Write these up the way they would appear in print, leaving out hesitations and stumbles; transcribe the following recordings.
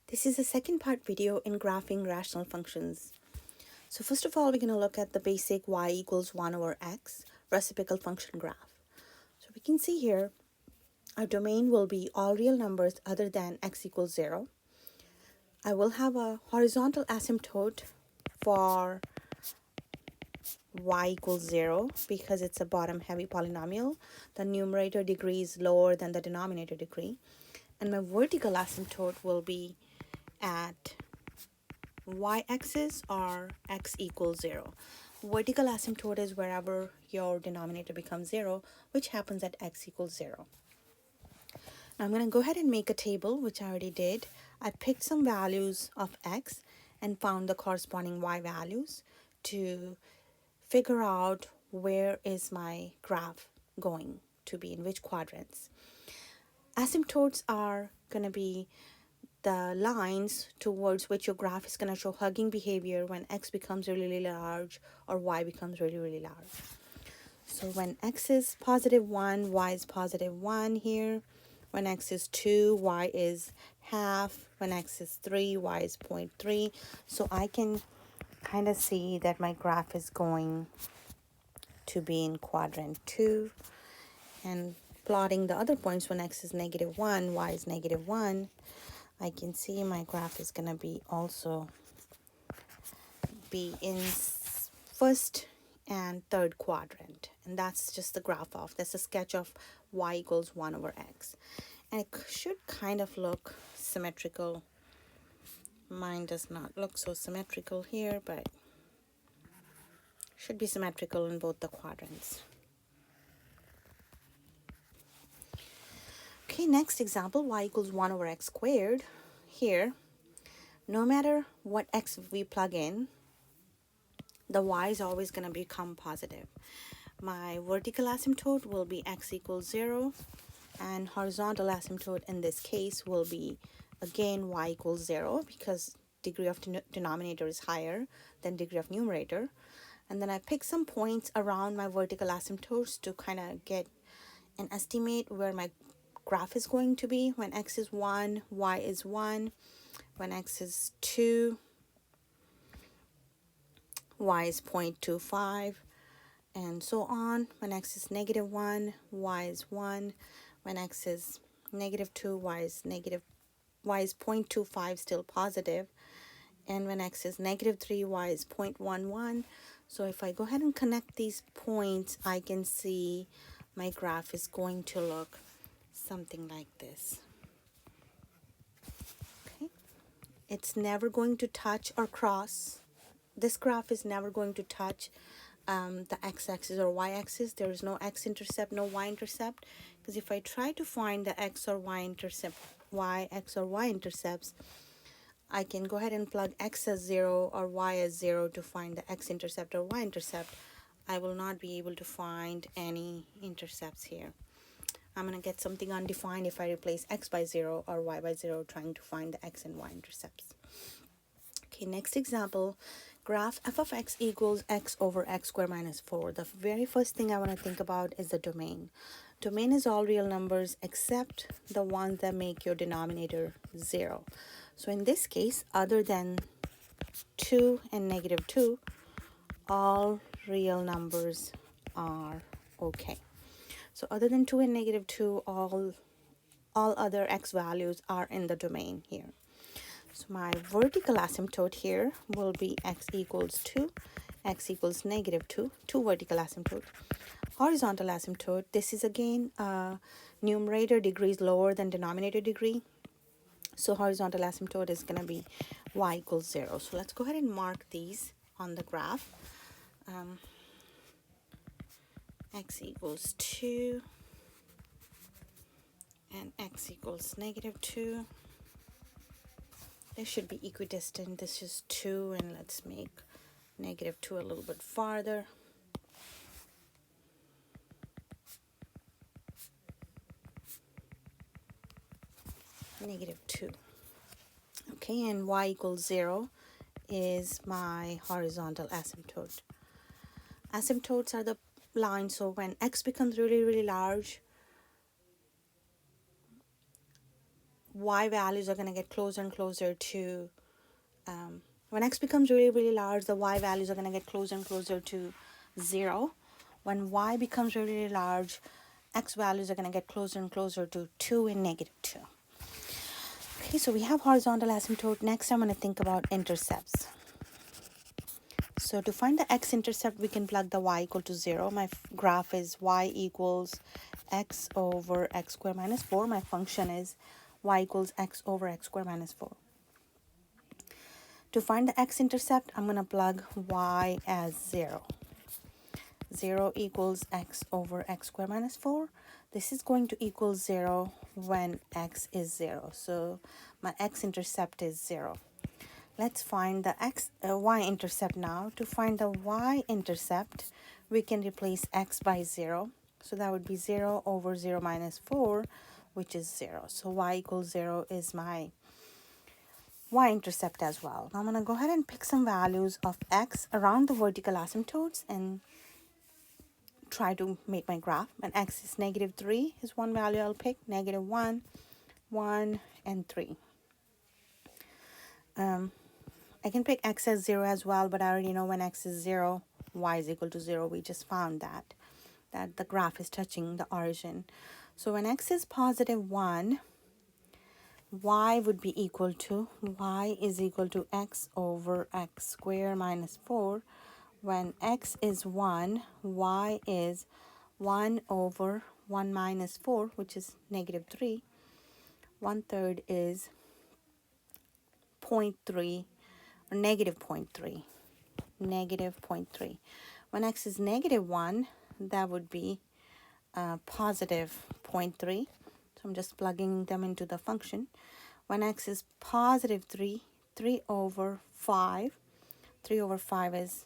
This is a second part video in graphing rational functions. So first of all, we're going to look at the basic y equals 1 over x reciprocal function graph. So we can see here, our domain will be all real numbers other than x equals 0. I will have a horizontal asymptote for y equals 0 because it's a bottom heavy polynomial. The numerator degree is lower than the denominator degree. And my vertical asymptote will be at y-axis or x equals 0. Vertical asymptote is wherever your denominator becomes 0, which happens at x equals 0. Now I'm going to go ahead and make a table, which I already did. I picked some values of x and found the corresponding y values to figure out where is my graph going to be, in which quadrants. Asymptotes are going to be the lines towards which your graph is going to show hugging behavior when x becomes really, really large or y becomes really, really large. So when x is positive 1, y is positive 1 here. When x is 2, y is half. When x is 3, y is 0.3. So I can kind of see that my graph is going to be in quadrant 2. And plotting the other points, when x is negative 1, y is negative 1, I can see my graph is going to be also be in first and third quadrant. And that's just the graph of, that's a sketch of y equals 1 over x. And it should kind of look symmetrical. Mine does not look so symmetrical here, but should be symmetrical in both the quadrants. Okay, next example, y equals 1 over x squared. Here, no matter what x we plug in, the y is always going to become positive. My vertical asymptote will be x equals 0, and horizontal asymptote in this case will be again y equals 0 because degree of denominator is higher than degree of numerator. And then I pick some points around my vertical asymptotes to kind of get an estimate where my graph is going to be. When x is 1, y is 1. When x is 2, y is 0.25, and so on. When x is negative 1, y is 1. When x is negative 2, y is 0.25, still positive. And when x is negative 3, y is 0.11. So if I go ahead and connect these points, I can see my graph is going to look something like this. Okay, it's never going to touch or cross. This graph is never going to touch the x-axis or y-axis. There is no x-intercept, no y-intercept, because if I try to find the x or y-intercept, x or y-intercepts, I can go ahead and plug x as 0 or y as 0 to find the x-intercept or y-intercept. I will not be able to find any intercepts here. I'm going to get something undefined if I replace x by 0 or y by 0 trying to find the x and y intercepts. Okay, next example, graph f of x equals x over x squared minus 4. The very first thing I want to think about is the domain. Domain is all real numbers except the ones that make your denominator 0. So in this case, other than 2 and negative 2, all real numbers are okay. So other than 2 and negative 2, all other x values are in the domain here. So my vertical asymptote here will be x equals 2, x equals negative 2, 2 vertical asymptote. Horizontal asymptote, this is again numerator degree is lower than denominator degree. So horizontal asymptote is going to be y equals 0. So let's go ahead and mark these on the graph. X equals 2 and x equals negative 2. They should be equidistant. This is 2, and let's make negative 2 a little bit farther. Negative 2. Okay, and y equals 0 is my horizontal asymptote. Asymptotes are the lines, so when x becomes really, really large, y values are going to get closer and closer to, when x becomes really, really large, the y values are going to get closer and closer to 0. When y becomes really, really large, x values are going to get closer and closer to 2 and negative 2. Okay, so we have horizontal asymptote. Next, I'm going to think about intercepts. So to find the x-intercept, we can plug the y equal to 0. My graph is y equals x over x squared minus 4. My function is y equals x over x squared minus 4. To find the x-intercept, I'm going to plug y as 0. 0 equals x over x squared minus 4. This is going to equal 0 when x is 0. So my x-intercept is 0. Let's find the y-intercept now. To find the y-intercept, we can replace x by 0. So that would be 0 over 0 minus 4, which is 0. So y equals 0 is my y-intercept as well. Now I'm going to go ahead and pick some values of x around the vertical asymptotes and try to make my graph. And x is negative 3 is one value I'll pick, negative 1, 1, and 3. I can pick x as 0 as well, but I already know when x is 0, y is equal to 0. We just found that the graph is touching the origin. So when x is positive 1, y would be equal to, y is equal to x over x squared minus 4. When x is 1, y is 1 over 1 minus 4, which is negative 3. 1/3 is 0.3, or negative 0.3. Negative 0.3. When x is negative 1, that would be positive 0.3. So I'm just plugging them into the function. When x is positive 3, 3 over 5. 3 over 5 is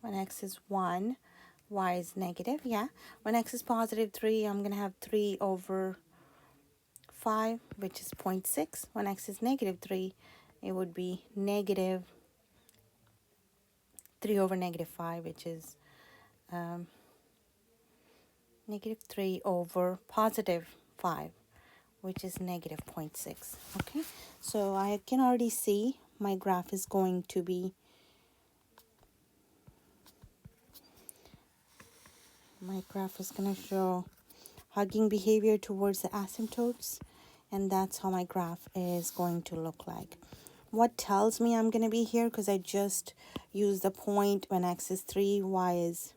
when x is 1, y is negative, yeah. When x is positive 3, I'm going to have 3 over 5, which is 0.6. When x is negative 3, it would be negative 3 over negative 5, which is negative 3 over positive 5, which is negative 0.6. Okay, so I can already see my graph is going to be, my graph is going to show hugging behavior towards the asymptotes, and that's how my graph is going to look like. What tells me I'm going to be here, because I just used the point when x is 3, y is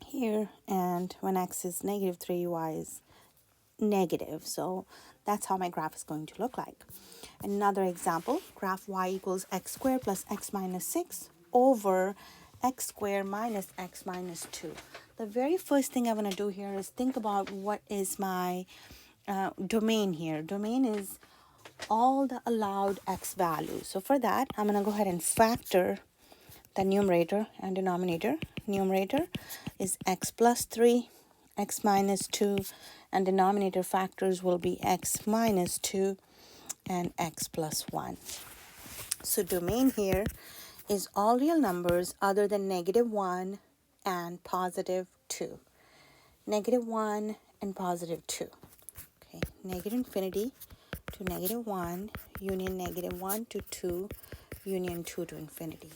here, and when x is negative 3, y is negative. So that's how my graph is going to look like. Another example, graph y equals x squared plus x minus 6 over x squared minus x minus 2. The very first thing I want to do here is think about what is my domain here. Domain is all the allowed x values. So for that, I'm going to go ahead and factor the numerator and denominator. Numerator is x plus 3, x minus 2, and denominator factors will be x minus 2 and x plus 1. So domain here is all real numbers other than negative 1 and positive 2. Negative 1 and positive 2. Okay, negative infinity to negative 1, union negative 1 to 2, union 2 to infinity.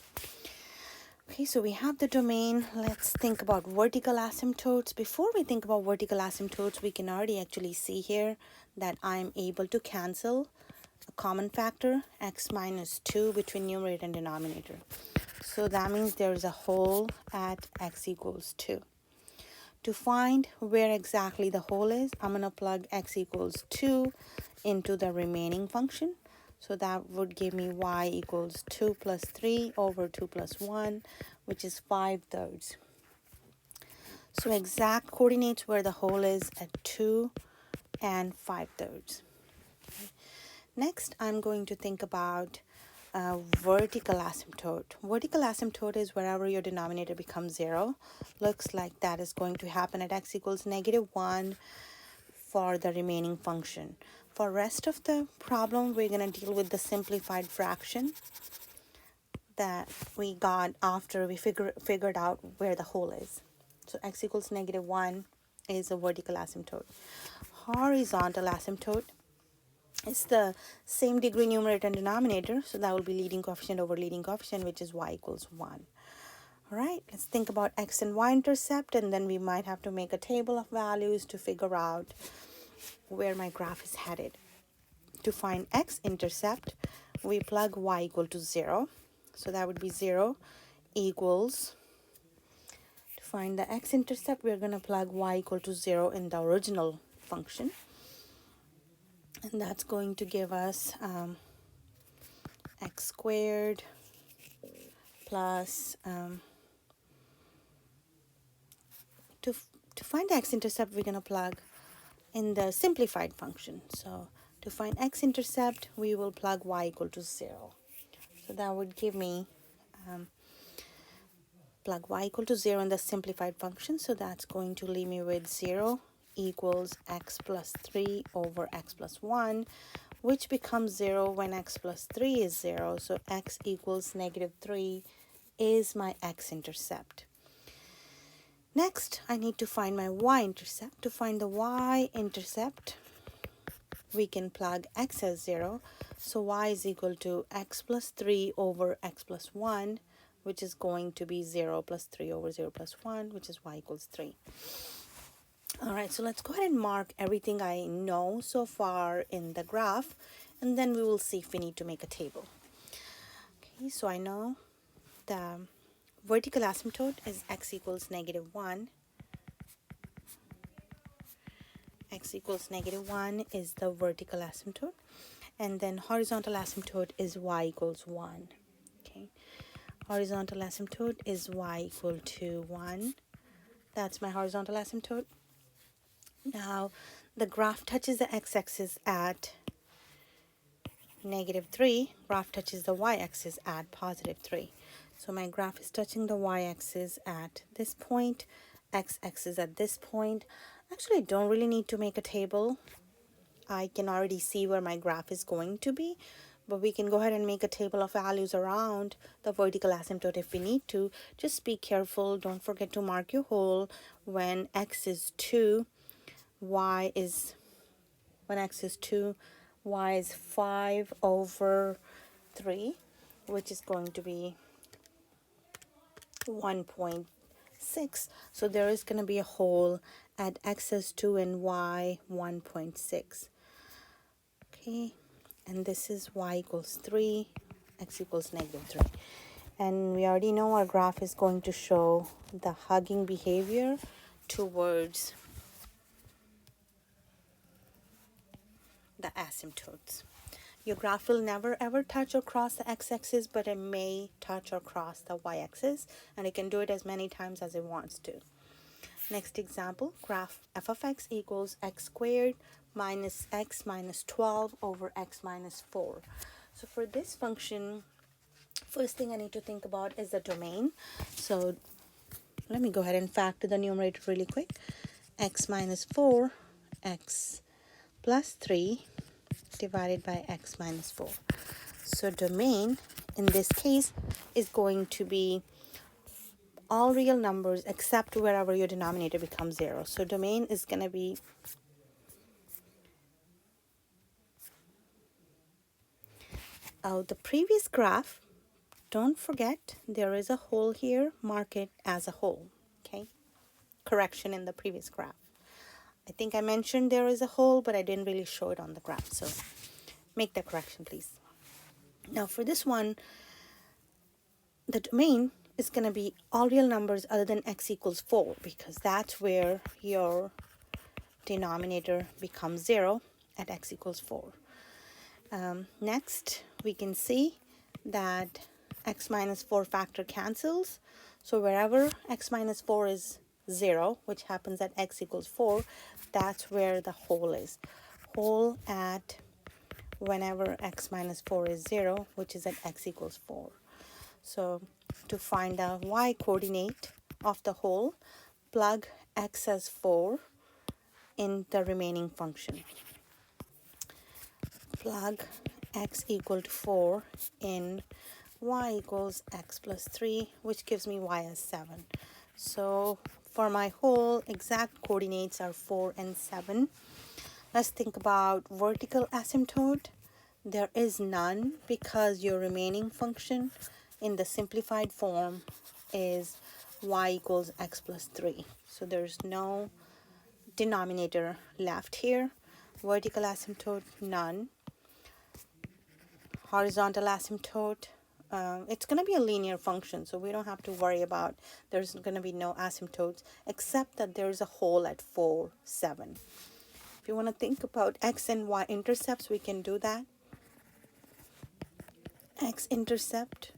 Okay, so we have the domain. Let's think about vertical asymptotes. Before we think about vertical asymptotes, we can already actually see here that I'm able to cancel a common factor, x minus 2, between numerator and denominator. So that means there's a hole at x equals 2. To find where exactly the hole is, I'm going to plug x equals 2 into the remaining function. So that would give me y equals 2 plus 3 over 2 plus 1, which is 5/3. So exact coordinates where the hole is at 2 and 5/3. Okay. Next, I'm going to think about vertical asymptote. Vertical asymptote is wherever your denominator becomes 0. Looks like that is going to happen at x equals negative 1 for the remaining function. For rest of the problem, we're going to deal with the simplified fraction that we got after we figured out where the hole is. So x equals -1 is a vertical asymptote. Horizontal asymptote is the same degree numerator and denominator, so that will be leading coefficient over leading coefficient, which is y equals 1. All right, let's think about x and y intercept, and then we might have to make a table of values to figure out where my graph is headed. To find x intercept, we plug y equal to 0. So that would be 0 equals, to find the x intercept, we're going to plug y equal to 0 in the original function. And that's going to give us x squared plus, to find the x-intercept, we're going to plug in the simplified function. So to find x-intercept, we will plug y equal to 0. So that would give me, plug y equal to 0 in the simplified function. So that's going to leave me with 0 equals x plus 3 over x plus 1, which becomes 0 when x plus 3 is 0. So x equals -3 is my x-intercept. Next, I need to find my y-intercept. To find the y-intercept, we can plug x as 0. So y is equal to x plus 3 over x plus 1, which is going to be 0 plus 3 over 0 plus 1, which is y equals 3. All right, so let's go ahead and mark everything I know so far in the graph, and then we will see if we need to make a table. Okay, so I know the vertical asymptote is x equals -1. X equals -1 is the vertical asymptote. And then horizontal asymptote is y equals 1. Okay, horizontal asymptote is y equal to 1. That's my horizontal asymptote. Now, the graph touches the x-axis at -3. Graph touches the y-axis at +3. So my graph is touching the y-axis at this point, x-axis at this point. Actually, I don't really need to make a table. I can already see where my graph is going to be, but we can go ahead and make a table of values around the vertical asymptote if we need to. Just be careful. Don't forget to mark your hole when x is 2, y is, when x is 2, y is 5 over 3, which is going to be 1.6. So there is going to be a hole at x is 2 and y 1.6. Okay, and this is y equals 3, x equals -3. And we already know our graph is going to show the hugging behavior towards the asymptotes. Your graph will never ever touch or cross the x-axis, but it may touch or cross the y-axis, and it can do it as many times as it wants to. Next example, graph f of x equals x squared minus x minus 12 over x minus 4. So for this function, first thing I need to think about is the domain. So let me go ahead and factor the numerator really quick. X minus 4, x plus 3 divided by x minus 4. So domain in this case is going to be all real numbers except wherever your denominator becomes 0. So domain is going to be the previous graph. Don't forget there is a hole here. Mark it as a hole. Okay, correction in the previous graph. I think I mentioned there is a hole, but I didn't really show it on the graph. So make that correction, please. Now for this one, the domain is going to be all real numbers other than x equals 4, because that's where your denominator becomes 0 at x equals 4. Next, we can see that x minus 4 factor cancels. So wherever x minus 4 is 0, which happens at x equals 4, that's where the hole is. Hole at whenever x minus 4 is 0, which is at x equals 4. So to find the y coordinate of the hole, plug x as 4 in the remaining function. Plug x equal to 4 in y equals x plus 3, which gives me y as 7. So For my whole, exact coordinates are 4 and 7. Let's think about vertical asymptote. There is none because your remaining function in the simplified form is y equals x plus 3. So there's no denominator left here. Vertical asymptote, none. Horizontal asymptote, it's going to be a linear function, so we don't have to worry about there's going to be no asymptotes, except that there's a hole at 4, 7. If you want to think about x and y intercepts, we can do that. X-intercept.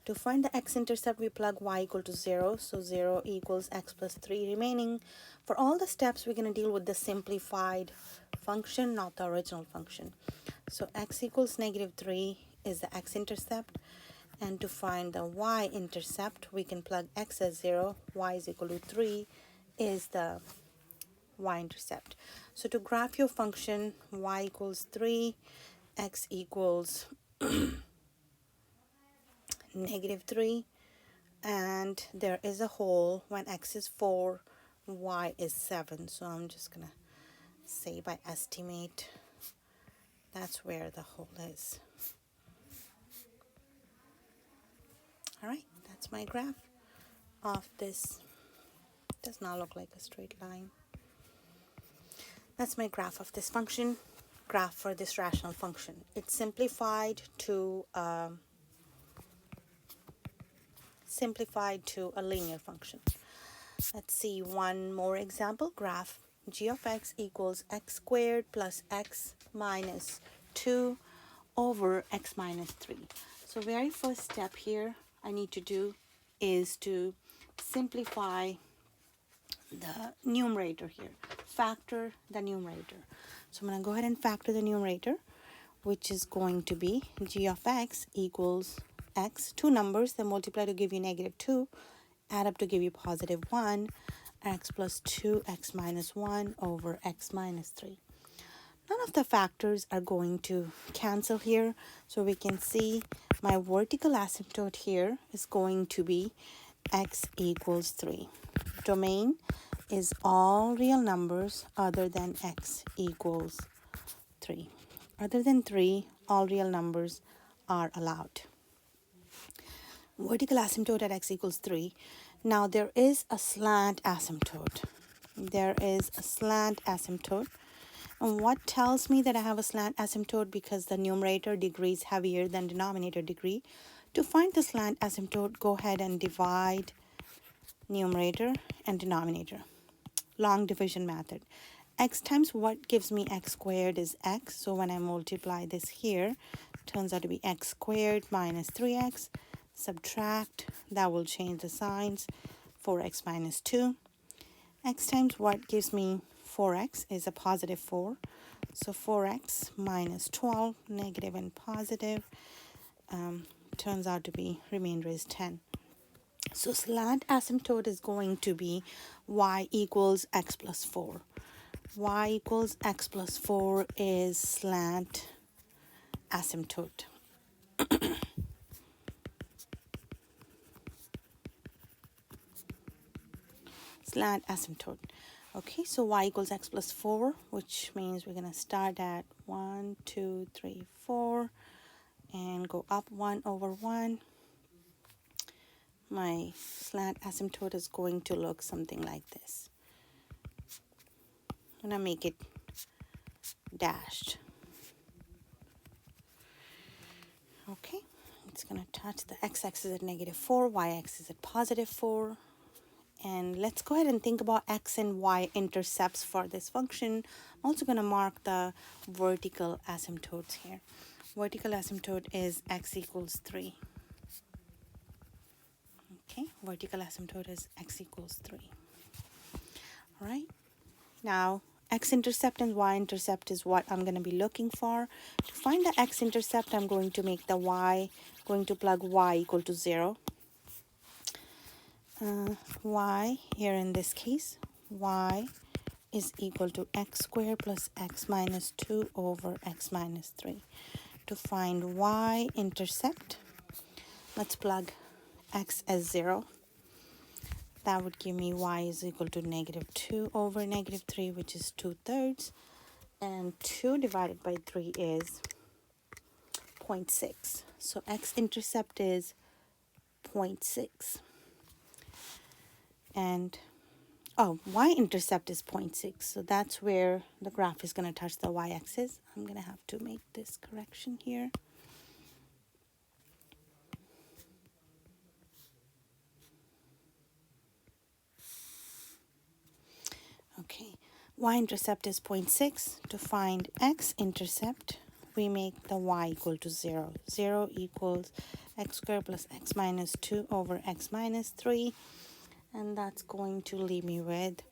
To find the x-intercept, we plug y equal to 0. So 0 equals x plus 3 remaining. For all the steps, we're going to deal with the simplified function, not the original function. So x equals -3 is the x-intercept. And to find the y-intercept, we can plug x as 0, y is equal to 3 is the y-intercept. So to graph your function, y equals 3, x equals -3, and there is a hole when x is 4, y is 7. So I'm just gonna say by estimate, that's where the hole is. All right, that's my graph of this. Does not look like a straight line. That's my graph of this function, graph for this rational function. It's simplified to a linear function. Let's see one more example. Graph g of x equals x squared plus x minus 2 over x minus 3. So very first step here I need to do is to simplify the numerator here. Factor the numerator. So I'm going to go ahead and factor the numerator, which is going to be g of x equals x, two numbers that multiply to give you -2, add up to give you +1, x plus 2, x minus 1 over x minus 3. None of the factors are going to cancel here, so we can see my vertical asymptote here is going to be x equals 3. Domain is all real numbers other than x equals 3. Other than 3, all real numbers are allowed. Vertical asymptote at x equals 3. Now there is a slant asymptote. There is a slant asymptote. And what tells me that I have a slant asymptote? Because the numerator degree is heavier than denominator degree. To find the slant asymptote, go ahead and divide numerator and denominator. Long division method. X times what gives me x squared is x. So when I multiply this here, it turns out to be x squared minus 3x. Subtract, that will change the signs. 4x minus 2. X times what gives me 4x is a +4. So 4x minus 12, negative and positive, turns out to be remainder is 10. So slant asymptote is going to be y equals x plus 4. Y equals x plus 4 is slant asymptote. Slant asymptote. Okay, so y equals x plus 4, which means we're going to start at 1, 2, 3, 4, and go up 1 over 1. My slant asymptote is going to look something like this. I'm going to make it dashed. Okay, it's going to touch the x-axis at -4, y-axis at +4. And let's go ahead and think about x and y intercepts for this function. I'm also going to mark the vertical asymptotes here. Vertical asymptote is x equals 3. Okay, vertical asymptote is x equals 3. All right, now x-intercept and y-intercept is what I'm going to be looking for. To find the x-intercept, I'm going to make the going to plug y equal to 0. Y, here in this case, y is equal to x squared plus x minus 2 over x minus 3. To find y-intercept, let's plug x as 0. That would give me y is equal to -2 over -3, which is 2/3. And 2 divided by 3 is 0.6. So x-intercept is 0.6. And, oh, y-intercept is 0.6. So that's where the graph is going to touch the y-axis. I'm going to have to make this correction here. Okay, y-intercept is 0.6. To find x-intercept, we make the y equal to 0. 0 equals x squared plus x minus 2 over x minus 3. And that's going to leave me with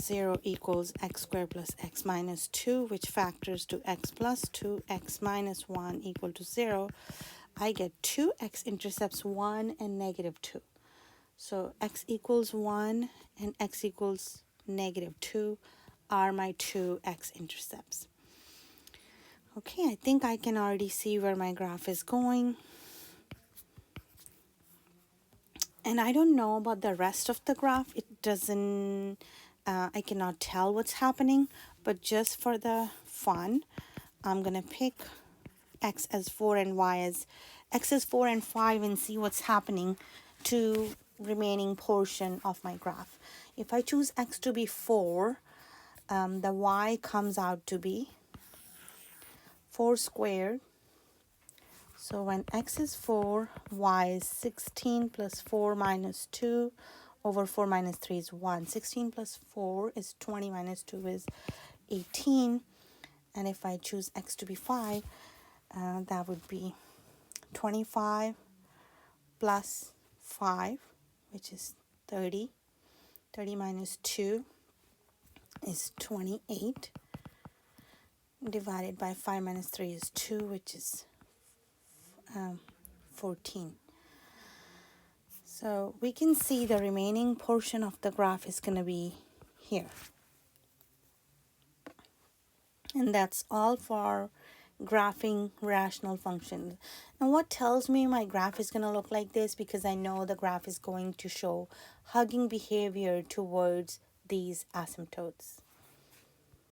0 equals x squared plus x minus 2, which factors to x plus 2, x minus 1 equal to 0. I get two x-intercepts, 1 and -2. So x equals 1 and x equals -2 are my two x-intercepts. Okay, I think I can already see where my graph is going. And I don't know about the rest of the graph. It doesn't, I cannot tell what's happening. But just for the fun, I'm going to pick x as 4 and y as x as 4 and 5 and see what's happening to remaining portion of my graph. If I choose x to be 4, the y comes out to be 4 squared. So when x is 4, y is 16 plus 4 minus 2 over 4 minus 3 is 1. 16 plus 4 is 20 minus 2 is 18. And if I choose x to be 5, that would be 25 plus 5, which is 30. 30 minus 2 is 28. Divided by 5 minus 3 is 2, which is 14. So we can see the remaining portion of the graph is going to be here. And that's all for graphing rational functions. And what tells me my graph is going to look like this, because I know the graph is going to show hugging behavior towards these asymptotes.